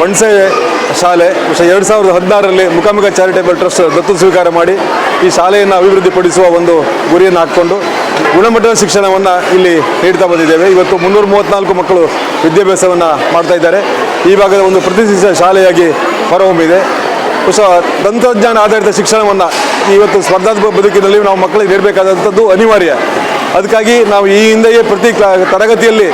ಒಣಸೆ ಶಾಲೆ 2016ರಲ್ಲಿ ಮುಖಾಮುಖ charitable trust ದತ್ತು ಸ್ವೀಕಾರ ಮಾಡಿ ಈ ಶಾಲೆಯನ್ನು ಅಭಿವೃದ್ಧಿಪಡಿಸುವ ಒಂದು ಗುರಿಯನ್ನು ಹಾಕ್ಕೊಂಡು ಗುಣಮಟ್ಟದ ಶಿಕ್ಷಣವನ್ನು ಇಲ್ಲಿ ನೀಡ್ತಾ ಬಂದಿದ್ದೇವೆ. ಇವತ್ತು 334 ಮಕ್ಕಳು ವಿದ್ಯಾಭ್ಯಾಸವನ್ನು ಮಾಡ್ತಾ ಇದ್ದಾರೆ. ಈ ಭಾಗದ ಒಂದು ಪ್ರತಿಷ್ಠಿತ ಶಾಲೆಯಾಗಿ ಹೊರಹೊಮ್ಮಿದೆ. ತಂತ್ರಜ್ಞಾನ ಆಧಾರಿತ ಶಿಕ್ಷಣವನ್ನು ಇವತ್ತು ಸ್ಪರ್ಧಾತ್ಮಕ ಬದುಕಿನಲ್ಲಿ ನಾವು ಮಕ್ಕಳಿಗೆ ನೀಡಬೇಕಾದಂಥದ್ದು ಅನಿವಾರ್ಯ. ಅದಕ್ಕಾಗಿ ನಾವು ಈ ಹಿಂದೆಯೇ ಪ್ರತಿ ತರಗತಿಯಲ್ಲಿ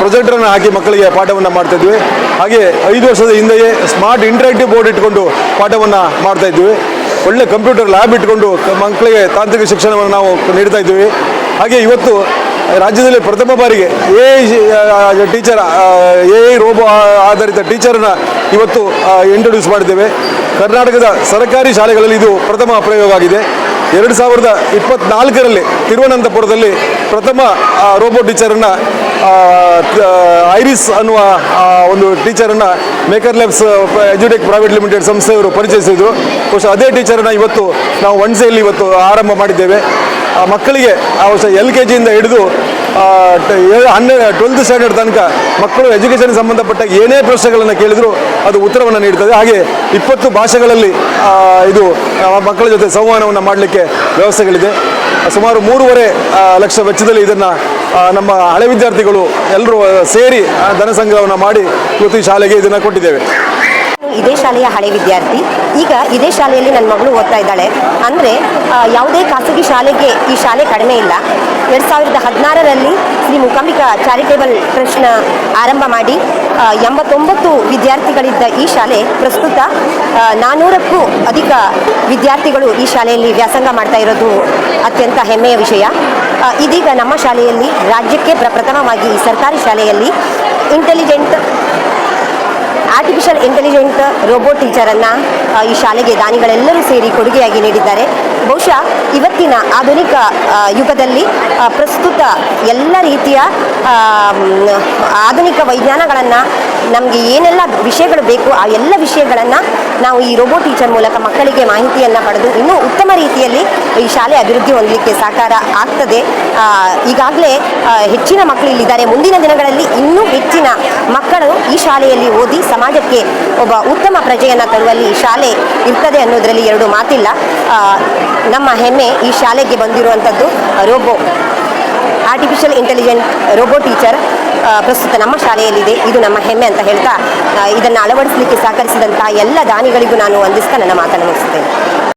ಪ್ರೊಜೆಕ್ಟರನ್ನು ಹಾಕಿ ಮಕ್ಕಳಿಗೆ ಪಾಠವನ್ನು ಮಾಡ್ತಾಯಿದ್ವಿ. ಹಾಗೆ 5 ವರ್ಷದ ಹಿಂದೆಯೇ ಸ್ಮಾರ್ಟ್ ಇಂಟ್ರಾಕ್ಟಿವ್ ಬೋರ್ಡ್ ಇಟ್ಕೊಂಡು ಪಾಠವನ್ನು ಮಾಡ್ತಾಯಿದ್ವಿ. ಒಳ್ಳೆ ಕಂಪ್ಯೂಟರ್ ಲ್ಯಾಬ್ ಇಟ್ಕೊಂಡು ಮಕ್ಕಳಿಗೆ ತಾಂತ್ರಿಕ ಶಿಕ್ಷಣವನ್ನು ನಾವು ನೀಡ್ತಾ ಇದ್ದೀವಿ. ಹಾಗೆ ಇವತ್ತು ರಾಜ್ಯದಲ್ಲಿ ಪ್ರಥಮ ಬಾರಿಗೆ ಟೀಚರ್ ರೋಬೋ ಆಧಾರಿತ ಟೀಚರನ್ನು ಇವತ್ತು ಇಂಟ್ರೊಡ್ಯೂಸ್ ಮಾಡಿದ್ದೇವೆ. ಕರ್ನಾಟಕದ ಸರ್ಕಾರಿ ಶಾಲೆಗಳಲ್ಲಿ ಇದು ಪ್ರಥಮ ಪ್ರಯೋಗ ಆಗಿದೆ. 2024ರಲ್ಲಿ ತಿರುವನಂತಪುರದಲ್ಲಿ ಪ್ರಥಮ ರೋಬೋ ಟೀಚರನ್ನು ಐರಿಸ್ ಅನ್ನುವ ಒಂದು ಟೀಚರನ್ನು ಮೇಕರ್ ಲ್ಯಾಬ್ಸ್ ಎಜುಟೆಕ್ ಪ್ರೈವೇಟ್ ಲಿಮಿಟೆಡ್ ಸಂಸ್ಥೆಯವರು ಪರಿಚಯಿಸಿದರು. ಬಹುಶಃ ಅದೇ ಟೀಚರನ್ನು ಇವತ್ತು ನಾವು ಒಣಸೆಯಲ್ಲಿ ಇವತ್ತು ಆರಂಭ ಮಾಡಿದ್ದೇವೆ. ಮಕ್ಕಳಿಗೆ LKGಯಿಂದ ಹಿಡಿದು 12th ಸ್ಟ್ಯಾಂಡರ್ಡ್ ತನಕ ಮಕ್ಕಳು ಎಜುಕೇಷನ್ ಸಂಬಂಧಪಟ್ಟ ಏನೇ ಪ್ರಶ್ನೆಗಳನ್ನು ಕೇಳಿದರೂ ಅದು ಉತ್ತರವನ್ನು ನೀಡ್ತದೆ. ಹಾಗೆ 20 ಭಾಷೆಗಳಲ್ಲಿ ಇದು ಮಕ್ಕಳ ಜೊತೆ ಸಂವಹನವನ್ನು ಮಾಡಲಿಕ್ಕೆ ವ್ಯವಸ್ಥೆಗಳಿದೆ. ಸುಮಾರು 3.5 ಲಕ್ಷ ವೆಚ್ಚದಲ್ಲಿ ಇದನ್ನು ನಮ್ಮ ಹಳೆ ವಿದ್ಯಾರ್ಥಿಗಳು ಎಲ್ಲರೂ ಸೇರಿ ಧನ ಸಂಗ್ರಹವನ್ನು ಮಾಡಿ ಇವತ್ತು ಈ ಶಾಲೆಗೆ ಇದನ್ನು ಕೊಟ್ಟಿದ್ದೇವೆ. ಇದೇ ಶಾಲೆಯ ಹಳೆ ವಿದ್ಯಾರ್ಥಿ. ಈಗ ಇದೇ ಶಾಲೆಯಲ್ಲಿ ನನ್ನ ಮಗಳು ಓದ್ತಾ ಇದ್ದಾಳೆ. ಅಂದರೆ ಯಾವುದೇ ಖಾಸಗಿ ಶಾಲೆಗೆ ಈ ಶಾಲೆ ಕಡಿಮೆ ಇಲ್ಲ. 2016ರಲ್ಲಿ ಶ್ರೀ ಮೂಕಾಂಬಿಕಾ ಚಾರಿಟೇಬಲ್ ಟ್ರಸ್ಟ್ನ ಆರಂಭ ಮಾಡಿ 89 ವಿದ್ಯಾರ್ಥಿಗಳಿದ್ದ ಈ ಶಾಲೆ ಪ್ರಸ್ತುತ 400ಕ್ಕೂ ಅಧಿಕ ವಿದ್ಯಾರ್ಥಿಗಳು ಈ ಶಾಲೆಯಲ್ಲಿ ವ್ಯಾಸಂಗ ಮಾಡ್ತಾ ಇರೋದು ಅತ್ಯಂತ ಹೆಮ್ಮೆಯ ವಿಷಯ. ಇದೀಗ ನಮ್ಮ ಶಾಲೆಯಲ್ಲಿ ರಾಜ್ಯಕ್ಕೆ ಪ್ರಥಮವಾಗಿ ಈ ಸರ್ಕಾರಿ ಶಾಲೆಯಲ್ಲಿ ಆರ್ಟಿಫಿಷಿಯಲ್ ಇಂಟೆಲಿಜೆಂಟ್ ರೋಬೋ ಟೀಚರನ್ನು ಈ ಶಾಲೆಗೆ ದಾನಿಗಳೆಲ್ಲರೂ ಸೇರಿ ಕೊಡುಗೆಯಾಗಿ ನೀಡಿದ್ದಾರೆ. ಬಹುಶಃ ಇವತ್ತಿನ ಆಧುನಿಕ ಯುಗದಲ್ಲಿ ಪ್ರಸ್ತುತ ಎಲ್ಲ ರೀತಿಯ ಆಧುನಿಕ ವಿಜ್ಞಾನಗಳನ್ನು ನಮಗೆ ಏನೆಲ್ಲ ವಿಷಯಗಳು ಬೇಕು ಆ ಎಲ್ಲ ವಿಷಯಗಳನ್ನು ನಾವು ಈ ರೋಬೋ ಟೀಚರ್ ಮೂಲಕ ಮಕ್ಕಳಿಗೆ ಮಾಹಿತಿಯನ್ನು ಪಡೆದು ಇನ್ನೂ ಉತ್ತಮ ರೀತಿಯಲ್ಲಿ ಈ ಶಾಲೆ ಅಭಿವೃದ್ಧಿ ಹೊಂದಲಿಕ್ಕೆ ಸಹಕಾರ ಆಗ್ತದೆ. ಈಗಾಗಲೇ ಹೆಚ್ಚಿನ ಮಕ್ಕಳು ಇಲ್ಲಿದ್ದಾರೆ. ಮುಂದಿನ ದಿನಗಳಲ್ಲಿ ಇನ್ನೂ ಹೆಚ್ಚಿನ ಮಕ್ಕಳು ಈ ಶಾಲೆಯಲ್ಲಿ ಓದಿ ಸಮಾಜಕ್ಕೆ ಒಬ್ಬ ಉತ್ತಮ ಪ್ರಜೆಯನ್ನು ತರುವಲ್ಲಿ ಈ ಶಾಲೆ ಇರ್ತದೆ ಅನ್ನೋದರಲ್ಲಿ ಎರಡು ಮಾತಿಲ್ಲ. ನಮ್ಮ ಹೆಮ್ಮೆ ಈ ಶಾಲೆಗೆ ಬಂದಿರುವಂಥದ್ದು ಆರ್ಟಿಫಿಷಿಯಲ್ ಇಂಟೆಲಿಜೆಂಟ್ ರೋಬೋ ಟೀಚರ್ ಪ್ರಸ್ತುತ ನಮ್ಮ ಶಾಲೆಯಲ್ಲಿದೆ. ಇದು ನಮ್ಮ ಹೆಮ್ಮೆ ಅಂತ ಹೇಳ್ತಾ ಇದನ್ನು ಅಳವಡಿಸಲಿಕ್ಕೆ ಸಹಕರಿಸಿದಂಥ ಎಲ್ಲ ದಾನಿಗಳಿಗೂ ನಾನು ವಂದಿಸ್ತಾ ನನ್ನ ಮಾತನ್ನು ಮುಗಿಸ್ತೇನೆ.